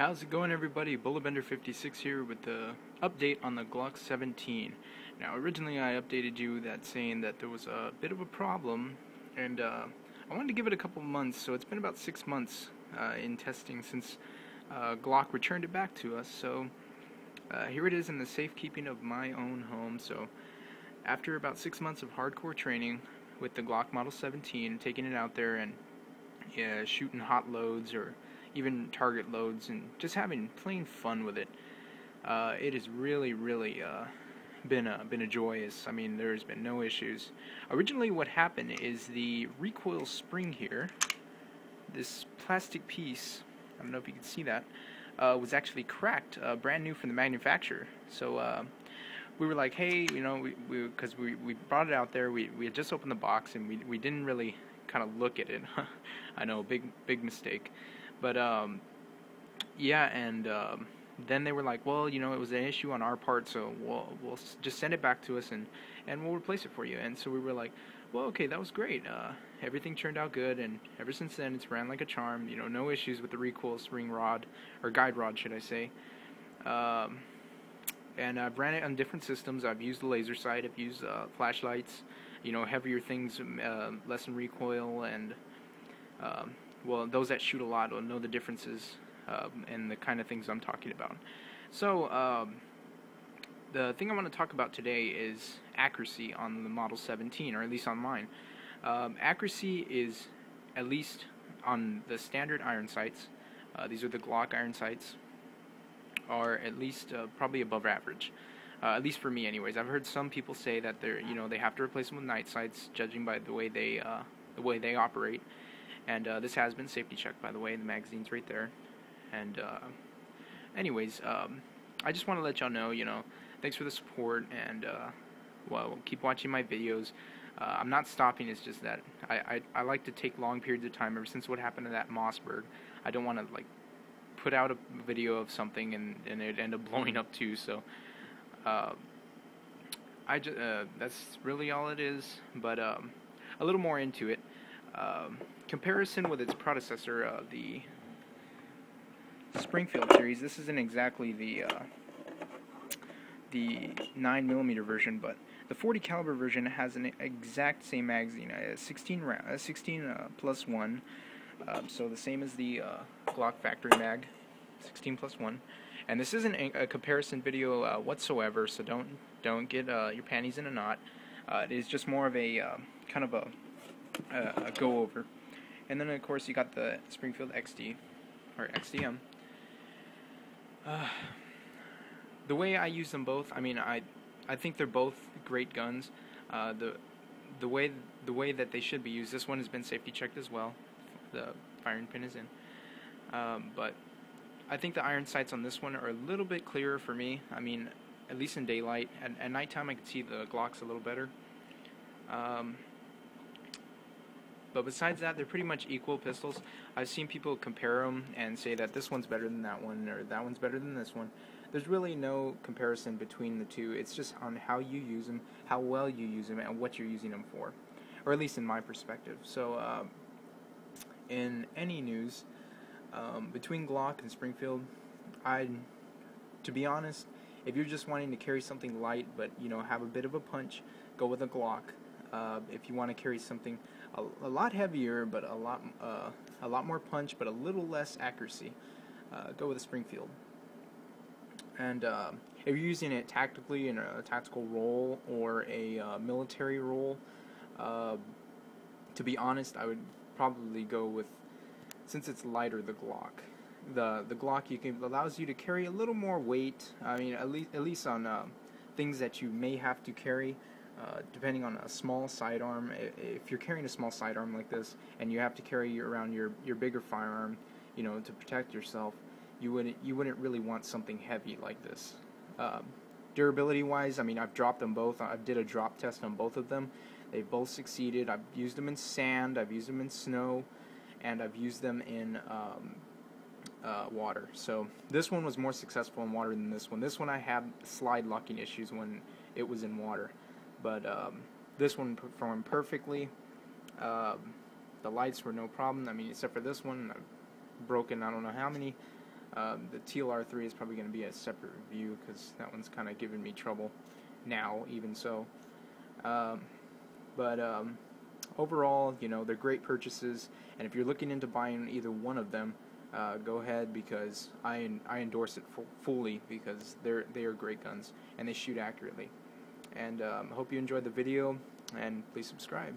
How's it going, everybody? BulletBender56 here with the update on the Glock 17. Now, originally I updated you that saying that there was a bit of a problem, and I wanted to give it a couple months, so it's been about 6 months in testing since Glock returned it back to us. So here it is in the safekeeping of my own home. So after about 6 months of hardcore training with the Glock Model 17, taking it out there and shooting hot loads or even target loads and just plain fun with it. It has really been a joyous. I mean, there's been no issues. Originally what happened is the recoil spring here, this plastic piece, I don't know if you can see that, was actually cracked, brand new from the manufacturer. So we were like, hey, you know, because we brought it out there, we had just opened the box and we didn't really kind of look at it. I know, big mistake. But yeah, and then they were like, well, you know, it was an issue on our part, so we'll just send it back to us and we'll replace it for you. And so we were like, well, okay, that was great. Everything turned out good, and ever since then it's ran like a charm. You know, no issues with the recoil spring rod, or guide rod, should I say. And I've ran it on different systems. I've used the laser sight, I've used flashlights, you know, heavier things, lessen recoil, and well, those that shoot a lot will know the differences and the kind of things I'm talking about. So the thing I want to talk about today is accuracy on the Model 17, or at least on mine. Accuracy is, at least on the standard iron sights, these are the Glock iron sights, are at least probably above average. At least for me, anyways. I've heard some people say that they have to replace them with night sights, judging by the way they operate. And this has been safety checked, by the way. The magazine's right there. And anyways, I just want to let y'all know, you know, thanks for the support, and well, keep watching my videos. I'm not stopping. It's just that I like to take long periods of time. Ever since what happened to that Mossberg, I don't want to like put out a video of something and it end up blowing up too. So that's really all it is. But a little more into it. Comparison with its predecessor, the Springfield series. This isn't exactly the 9mm version, but the 40 caliber version has an exact same magazine, 16 plus 1. So the same as the Glock factory mag, 16 plus 1. And this isn't a comparison video whatsoever, so don't get your panties in a knot. It is just more of a kind of a go over. And then of course you got the Springfield XD or XDM. The way I use them both, I mean, I think they're both great guns. The way that they should be used. This one has been safety checked as well. The firing pin is in. But I think the iron sights on this one are a little bit clearer for me. I mean, at least in daylight. At nighttime I can see the Glocks a little better. But besides that, they're pretty much equal pistols. I've seen people compare them and say that this one's better than that one, or that one's better than this one. There's really no comparison between the two. It's just on how you use them, how well you use them, and what you're using them for. Or at least in my perspective. So, in any news, between Glock and Springfield, to be honest, if you're just wanting to carry something light but, you know, have a bit of a punch, go with a Glock. If you want to carry something a lot heavier but a lot more punch but a little less accuracy, go with a Springfield. And if you're using it tactically in a tactical role or a military role, to be honest, I would probably go with, since it's lighter, the Glock. The Glock allows you to carry a little more weight. I mean, at least on things that you may have to carry. Depending on a small sidearm, if you're carrying a small sidearm like this and you have to carry around your bigger firearm, you know, to protect yourself, you wouldn't really want something heavy like this. Durability wise, I mean, I've dropped them both. I did a drop test on both of them. They've both succeeded. I've used them in sand, I've used them in snow, and I've used them in water. So this one was more successful in water than this one. This one I had slide locking issues when it was in water. But this one performed perfectly. The lights were no problem. I mean, except for this one, I've broken I don't know how many The TLR3 is probably going to be a separate review because that one's kind of giving me trouble now, even so. But overall, you know, they're great purchases, and if you're looking into buying either one of them, go ahead, because I endorse it fully, because they are great guns and they shoot accurately. And hope you enjoyed the video, and please subscribe.